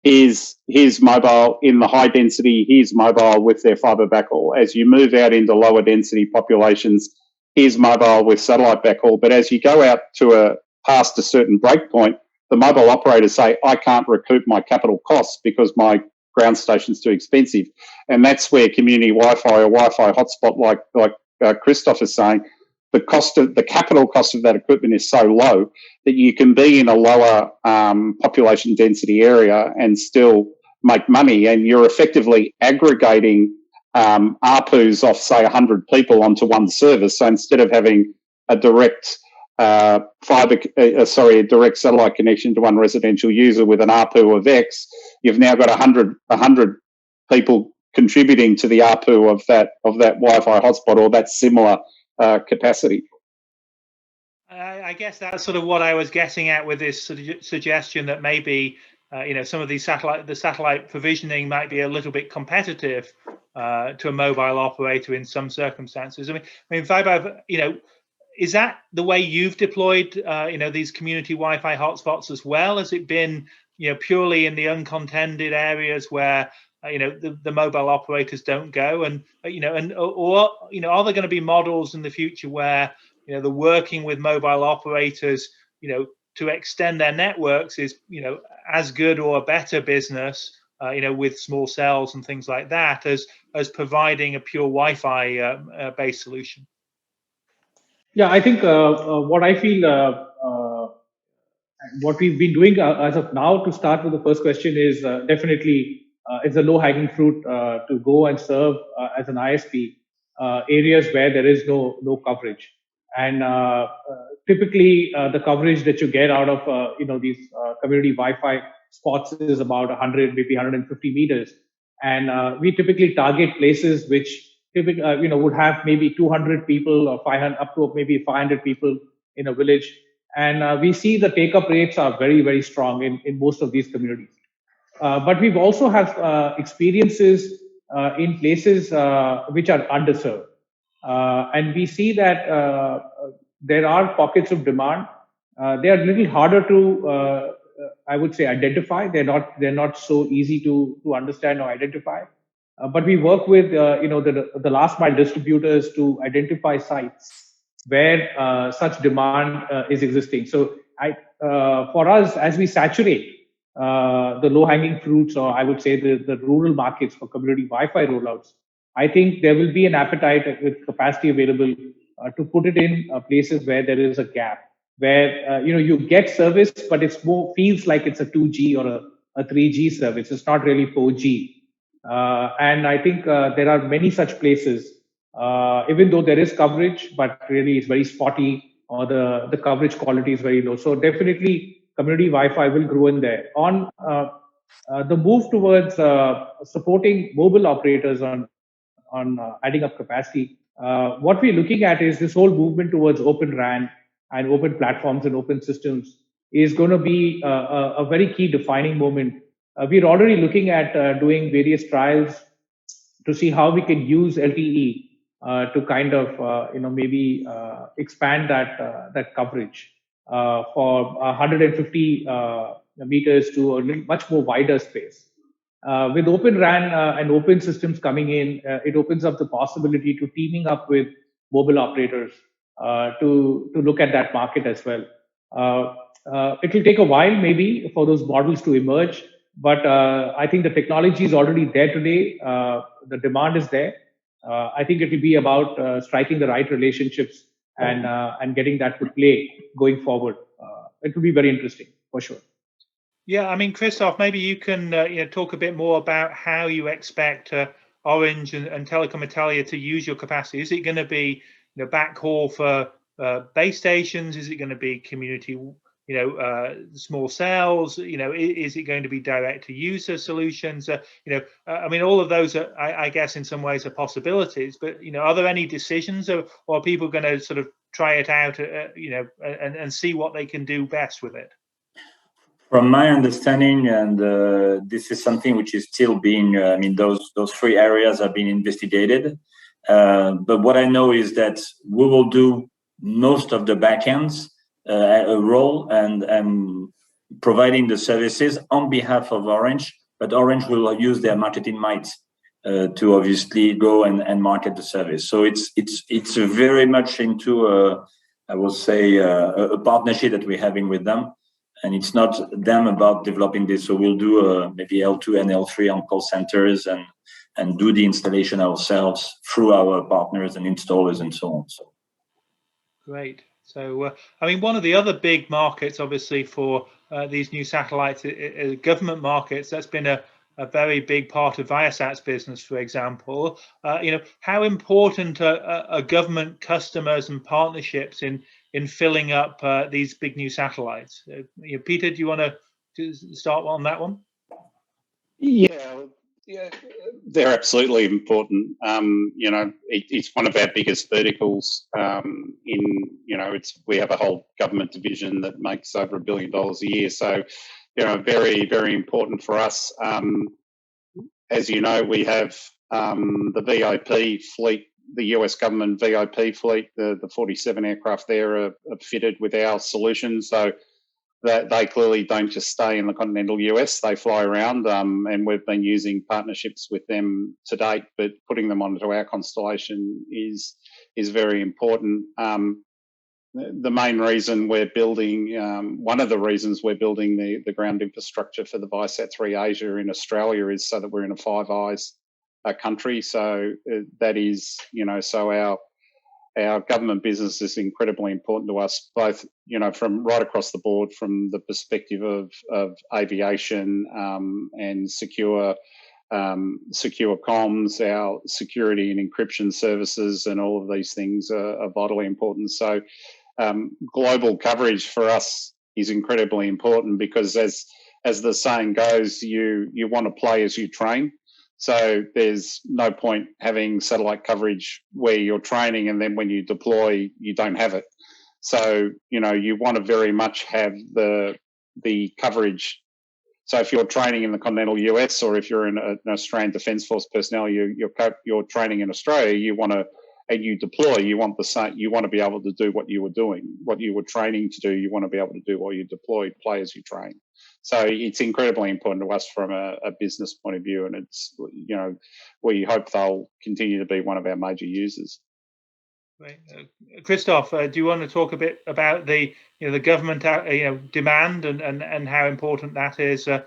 Here's mobile in the high density, here's mobile with their fibre backhaul. As you move out into lower density populations, here's mobile with satellite backhaul. But as you go out to past a certain breakpoint, the mobile operators say, I can't recoup my capital costs because my ground station's too expensive. And that's where community Wi-Fi or Wi-Fi hotspot, like Christoph is saying, the capital cost of that equipment is so low that you can be in a lower population density area and still make money. And you're effectively aggregating ARPUs off, say, 100 people onto one service. So instead of having a direct a direct satellite connection to one residential user with an ARPU of X, you've now got 100 people contributing to the ARPU of that Wi-Fi hotspot or that similar capacity. I guess that's sort of what I was getting at with this suggestion that maybe some of these satellite provisioning might be a little bit competitive to a mobile operator in some circumstances. I mean, Vaibhav, is that the way you've deployed, these community Wi-Fi hotspots as well? Has it been purely in the uncontended areas where the mobile operators don't go, and or are there going to be models in the future where the working with mobile operators to extend their networks is as good or a better business with small cells and things like that as providing a pure Wi-Fi based solution? Yeah, I think what I feel what we've been doing as of now, to start with the first question, is definitely it's a low-hanging fruit to go and serve as an ISP areas where there is no coverage. And typically, the coverage that you get out of these community Wi-Fi spots is about 100, maybe 150 meters. And we typically target places which typically would have maybe 200 people or 500, up to maybe 500 people in a village. And we see the take-up rates are very, very strong in most of these communities. But we've also have experiences in places which are underserved. And we see that there are pockets of demand. They are a little harder to, I would say, identify. They're not so easy to understand or identify. But we work with the last mile distributors to identify sites where such demand is existing. So for us, as we saturate the low-hanging fruits, or I would say the rural markets for community Wi-Fi rollouts, I think there will be an appetite with capacity available to put it in places where there is a gap, where you get service, but it's more feels like it's a 2G or a 3G service. It's not really 4G. And I think there are many such places, even though there is coverage, but really it's very spotty, or the coverage quality is very low. So definitely community Wi-Fi will grow in there. On the move towards supporting mobile operators on adding up capacity, what we're looking at is this whole movement towards open RAN and open platforms and open systems is going to be a very key defining moment. We're already looking at doing various trials to see how we can use LTE to kind of maybe expand that coverage for 150 meters to a much more wider space. With Open RAN and open systems coming in, it opens up the possibility to teaming up with mobile operators to look at that market as well. It will take a while maybe for those models to emerge, but I think the technology is already there today. The demand is there. I think it will be about striking the right relationships and getting that to play going forward. It will be very interesting for sure. Yeah, I mean, Christoph, maybe you can talk a bit more about how you expect Orange and Telecom Italia to use your capacity. Is it going to be backhaul for base stations? Is it going to be community, small cells? Is it going to be direct to user solutions? I mean, all of those are, I guess, in some ways are possibilities. But are there any decisions, or are people going to sort of try it out, and see what they can do best with it? From my understanding, and this is something which is still being, those three areas are being investigated. But what I know is that we will do most of the backends role and providing the services on behalf of Orange, but Orange will use their marketing might to obviously go and market the service. So it's very much into I will say a partnership that we're having with them. And it's not them about developing this. So we'll do maybe L2 and L3 on call centers and do the installation ourselves through our partners and installers and so on. So great. So I mean, one of the other big markets, obviously, for these new satellites, government markets. That's been a very big part of Viasat's business, for example. How important are government customers and partnerships in filling up these big new satellites? Peter, do you want to start on that one? Yeah, they're absolutely important. It's one of our biggest verticals. We have a whole government division that makes over $1 billion a year. So, very, very important for us. As you know, we have the VIP fleet, the US government VIP fleet. The 47 aircraft there are fitted with our solutions. So they clearly don't just stay in the continental US, they fly around, and we've been using partnerships with them to date, but putting them onto our constellation is very important. The main reason we're building, one of the reasons we're building the ground infrastructure for the Viasat-3 Asia in Australia is so that we're in a Five Eyes country. So that is, so our government business is incredibly important to us, both, from right across the board, from the perspective of aviation and secure comms, our security and encryption services, and all of these things are vitally important. So global coverage for us is incredibly important because, as the saying goes, you want to play as you train. So there's no point having satellite coverage where you're training and then when you deploy, you don't have it. So, you want to very much have the coverage. So if you're training in the continental US, or if you're an Australian Defence Force personnel, you're training in Australia, and you deploy, you want to be able to do what you were doing, what you were training to do. You want to be able to do while you deploy, play as you train. So it's incredibly important to us from a business point of view, and it's, we hope they'll continue to be one of our major users. Right. Christoph, do you want to talk a bit about the government demand and how important that is? I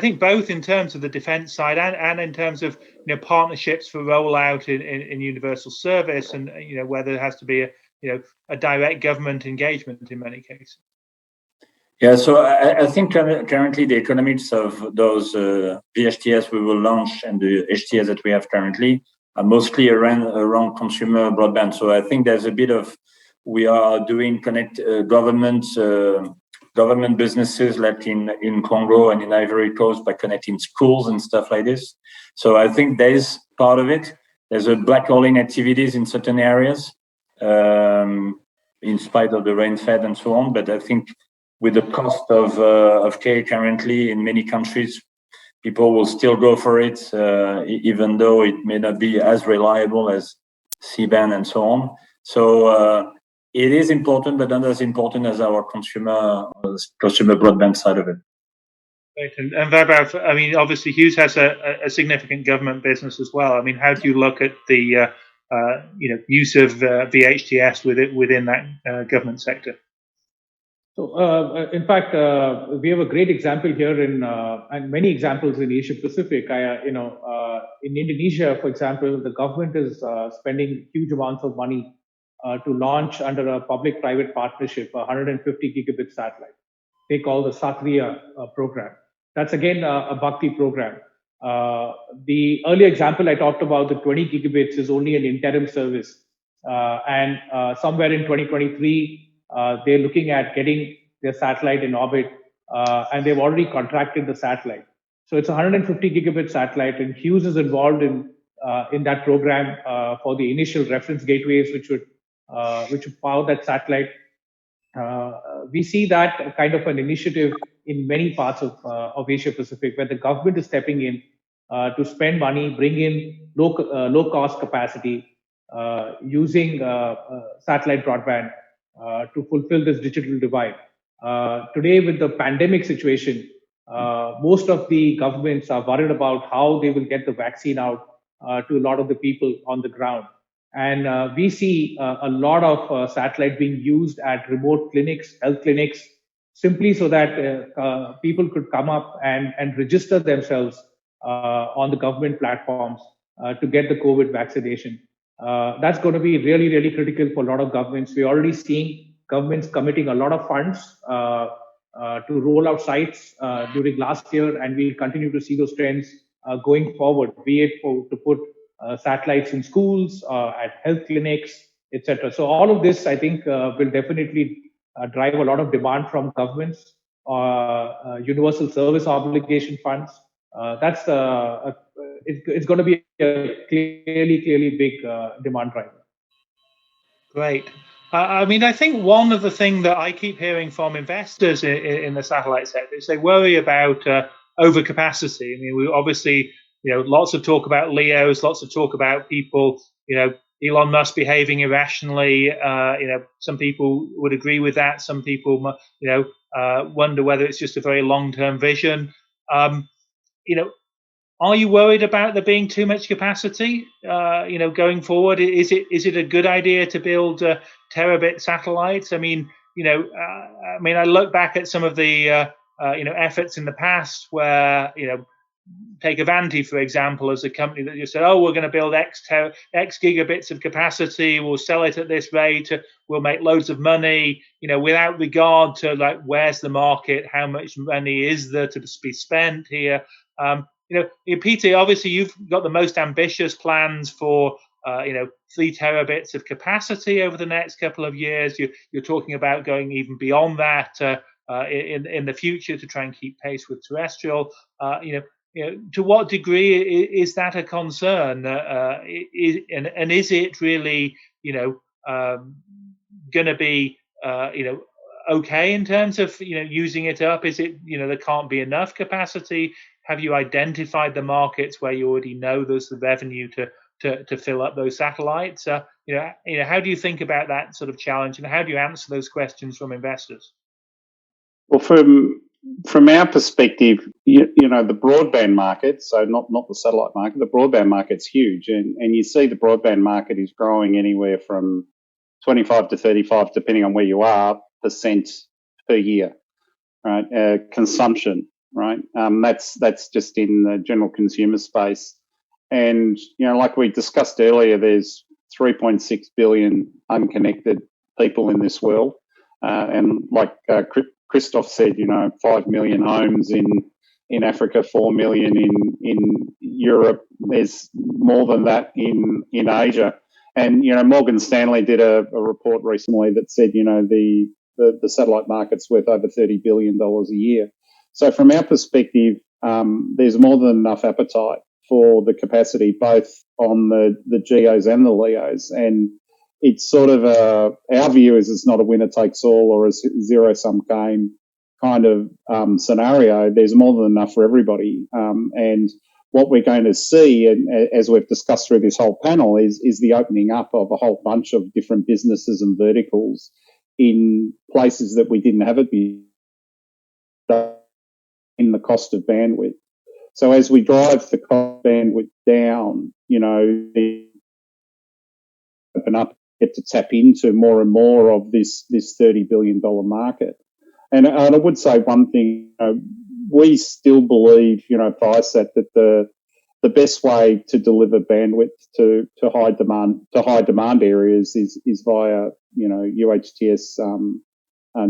think both in terms of the defence side and in terms of partnerships for rollout in universal service, and where there has to be a direct government engagement in many cases. Yeah, so I think currently the economics of those VHTS we will launch and the HTS that we have currently are mostly around consumer broadband. So I think there's a bit of, we are doing government businesses like in Congo and in Ivory Coast by connecting schools and stuff like this. So I think there is part of it. There's a blackhauling activities in certain areas, in spite of the rain-fed and so on. But I think with the cost of K currently in many countries, people will still go for it, even though it may not be as reliable as C-band and so on. So it is important, but not as important as our consumer broadband side of it. Right. And Vaibhav, I mean, obviously Hughes has a significant government business as well. I mean, how do you look at the use of VHTS within that government sector? So, in fact, we have a great example here and many examples in Asia Pacific. In Indonesia, for example, the government is spending huge amounts of money to launch under a public-private partnership a 150 gigabit satellite. They call the Satria program. That's again a Bhakti program. The earlier example I talked about, the 20 gigabits, is only an interim service, and somewhere in 2023. They're looking at getting their satellite in orbit, and they've already contracted the satellite. So it's a 150 gigabit satellite, and Hughes is involved in that program for the initial reference gateways, which would power that satellite. We see that kind of an initiative in many parts of Asia Pacific, where the government is stepping in to spend money, bring in low cost capacity using satellite broadband. To fulfill this digital divide. Today, with the pandemic situation, most of the governments are worried about how they will get the vaccine out to a lot of the people on the ground. And we see a lot of satellite being used at remote clinics, health clinics, simply so that people could come up and register themselves on the government platforms to get the COVID vaccination. That's going to be really, really critical for a lot of governments. We're already seeing governments committing a lot of funds to roll out sites during last year, and we'll continue to see those trends going forward, be it to put satellites in schools, at health clinics, etc. So all of this, I think, will definitely drive a lot of demand from governments, universal service obligation funds. It's going to be a clearly big demand driver. Great. I mean, I think one of the things that I keep hearing from investors in the satellite sector is they worry about overcapacity. I mean, we obviously, lots of talk about LEOs, lots of talk about people, Elon Musk behaving irrationally. Some people would agree with that. Some people, wonder whether it's just a very long-term vision. Are you worried about there being too much capacity, going forward? Is it a good idea to build terabit satellites? I look back at some of the efforts in the past where take Avanti, for example, as a company that just said, oh, we're going to build X gigabits of capacity, we'll sell it at this rate, we'll make loads of money, without regard to like, where's the market, how much money is there to be spent here. Peter, obviously you've got the most ambitious plans for 3 terabits of capacity over the next couple of years. You're talking about going even beyond that in the future to try and keep pace with terrestrial. To what degree is that a concern? And is it really, going to be, okay in terms of, using it up? Is it, there can't be enough capacity? Have you identified the markets where you already know there's the revenue to fill up those satellites? How do you think about that sort of challenge, and how do you answer those questions from investors? Well, from our perspective, the broadband market, so not the satellite market, the broadband market's huge, and you see the broadband market is growing anywhere from 25 to 35, depending on where you are, % per year, right? Consumption, right? That's just in the general consumer space, and like we discussed earlier, there's 3.6 billion unconnected people in this world, and like Christoph said, 5 million homes in Africa, 4 million in Europe. There's more than that in Asia. And, Morgan Stanley did a report recently that said, the satellite market's worth over $30 billion a year. So from our perspective, there's more than enough appetite for the capacity, both on the GEOs and the LEOs. And it's sort of our view is it's not a winner takes all or a zero-sum game kind of scenario. There's more than enough for everybody. And what we're going to see, and as we've discussed through this whole panel, is the opening up of a whole bunch of different businesses and verticals in places that we didn't have it in the cost of bandwidth. So as we drive the cost of bandwidth down, open up, get to tap into more and more of this $30 billion market. And I would say one thing, we still believe, Viasat, that the best way to deliver bandwidth to high demand areas is via, UHTS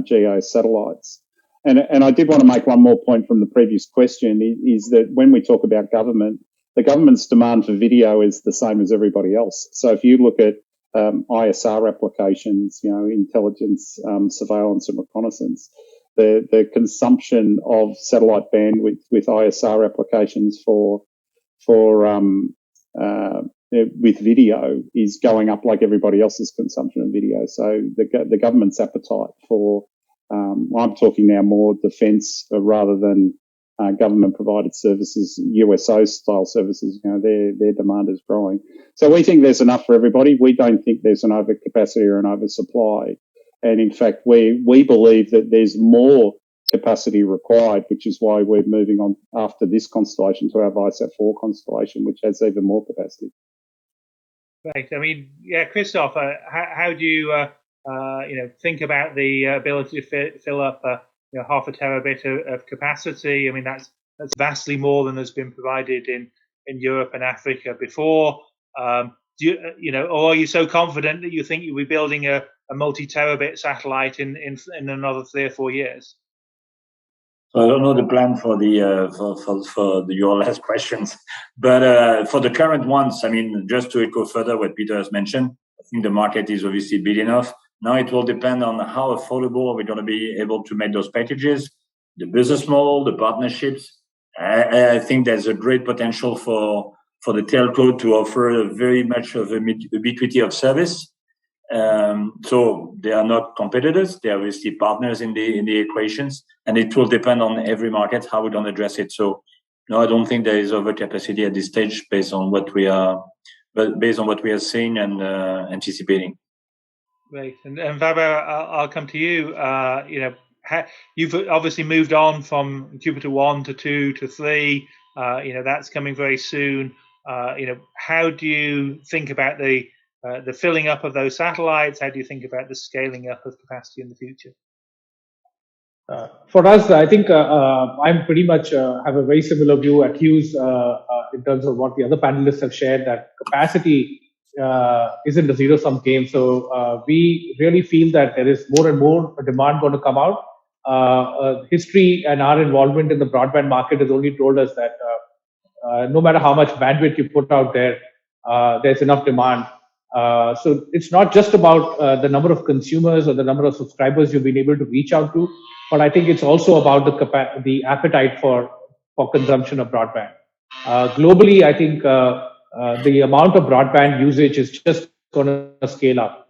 GEO satellites. And I did want to make one more point from the previous question is that when we talk about government, the government's demand for video is the same as everybody else. So if you look at ISR applications, intelligence, surveillance and reconnaissance, the consumption of satellite bandwidth with ISR applications with video is going up like everybody else's consumption of video. So the government's appetite for, I'm talking now more defence rather than government provided services, USO style services, their demand is growing. So we think there's enough for everybody. We don't think there's an overcapacity or an oversupply. And in fact, we believe that there's more capacity required, which is why we're moving on after this constellation to our Viasat 4 constellation, which has even more capacity. Right. Christoph, how do you, think about the ability to fill up half a terabit of capacity? That's vastly more than has been provided in Europe and Africa before. Or are you so confident that you think you'll be building a multi-terabit satellite in another 3 or 4 years? I don't know the plan for your last questions, but for the current ones, just to echo further what Peter has mentioned, I think the market is obviously big enough. Now it will depend on how affordable we're going to be able to make those packages, the business model, the partnerships. I think there's a great potential for the telco to offer very much of a ubiquity of service. So they are not competitors; they are obviously partners in the equations, and it will depend on every market how we don't address it. So no, I don't think there is overcapacity at this stage based on what we are seeing and anticipating. Great, and Vaber, I'll come to you. you've obviously moved on from Jupiter 1 to 2 to 3. That's coming very soon. How do you think about the filling up of those satellites? How do you think about the scaling up of capacity in the future? For us, I think I'm pretty much have a very similar view at Hughes in terms of what the other panelists have shared, that capacity isn't a zero-sum game. So we really feel that there is more and more demand going to come out. History and our involvement in the broadband market has only told us that no matter how much bandwidth you put out there, there's enough demand. So it's not just about the number of consumers or the number of subscribers you've been able to reach out to, but I think it's also about the appetite for consumption of broadband. Globally, I think the amount of broadband usage is just going to scale up.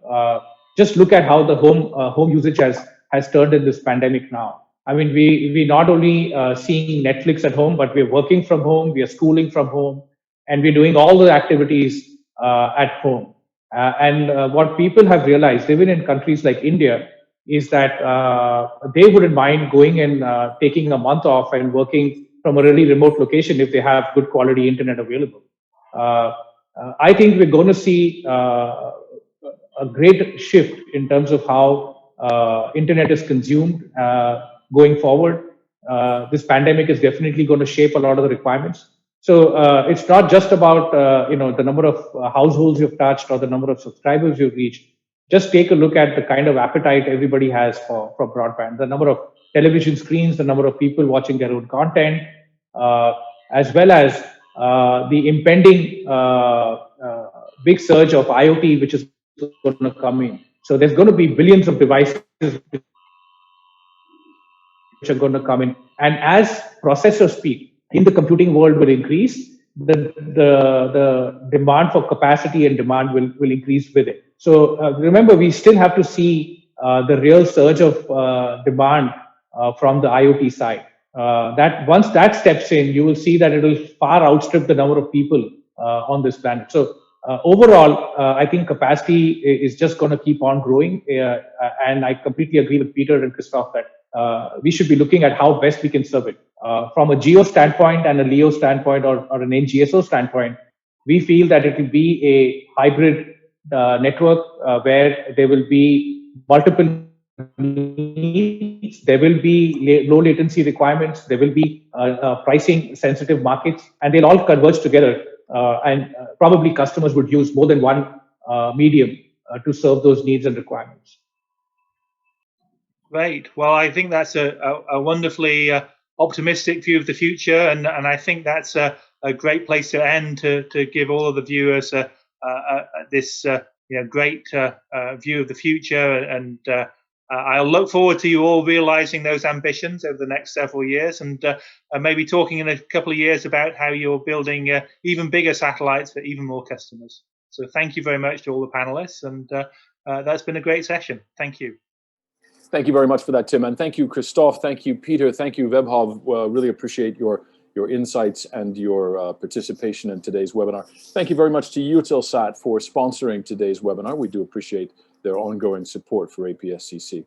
Just look at how the home usage has turned in this pandemic now. I mean, we not only seeing Netflix at home, but we're working from home, we are schooling from home, and we're doing all the activities at home. And what people have realized, even in countries like India, is that they wouldn't mind going and taking a month off and working from a really remote location if they have good quality internet available. I think we're going to see a great shift in terms of how internet is consumed going forward. This pandemic is definitely going to shape a lot of the requirements. So it's not just about the number of households you've touched or the number of subscribers you've reached. Just take a look at the kind of appetite everybody has for broadband, the number of television screens, the number of people watching their own content, as well as the impending big surge of IoT, which is going to come in. So there's going to be billions of devices which are going to come in. And as processor speed in the computing world will increase, the demand for capacity and demand will increase with it. So remember, we still have to see the real surge of demand from the IoT side. That once that steps in, you will see that it will far outstrip the number of people on this planet. So overall, I think capacity is just going to keep on growing. And I completely agree with Peter and Christoph that we should be looking at how best we can serve it. From a GEO standpoint and a LEO standpoint or an NGSO standpoint, we feel that it will be a hybrid network where there will be multiple needs, there will be low latency requirements, there will be pricing sensitive markets, and they'll all converge together. And probably customers would use more than one medium to serve those needs and requirements. Great. Well, I think that's a wonderfully optimistic view of the future, and I think that's a great place to end to give all of the viewers this great view of the future. And I'll look forward to you all realizing those ambitions over the next several years, and maybe talking in a couple of years about how you're building even bigger satellites for even more customers. So thank you very much to all the panelists, and that's been a great session. Thank you. Thank you very much for that, Tim, and thank you, Christoph. Thank you, Peter. Thank you, Webhav. Really appreciate your insights and your participation in today's webinar. Thank you very much to Eutelsat for sponsoring today's webinar. We do appreciate their ongoing support for APSCC.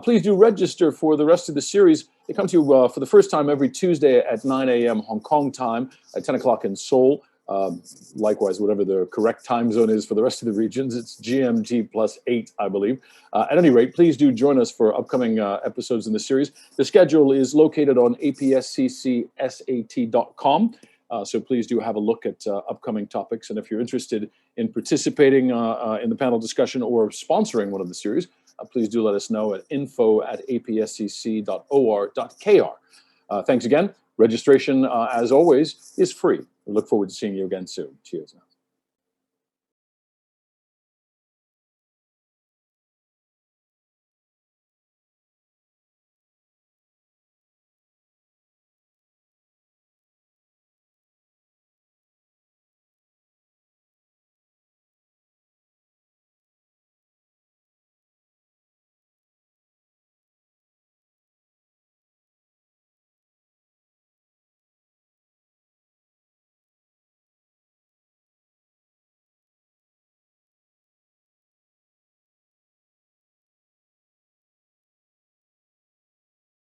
Please do register for the rest of the series. They come to you for the first time every Tuesday at 9 a.m. Hong Kong time, at 10 o'clock in Seoul. Likewise, whatever the correct time zone is for the rest of the regions, it's GMT +8, I believe. At any rate, please do join us for upcoming episodes in the series. The schedule is located on APSCCSAT.com. So please do have a look at upcoming topics. And if you're interested in participating in the panel discussion or sponsoring one of the series, please do let us know at info@apscc.or.kr. Thanks again. Registration, as always, is free. We look forward to seeing you again soon. Cheers now.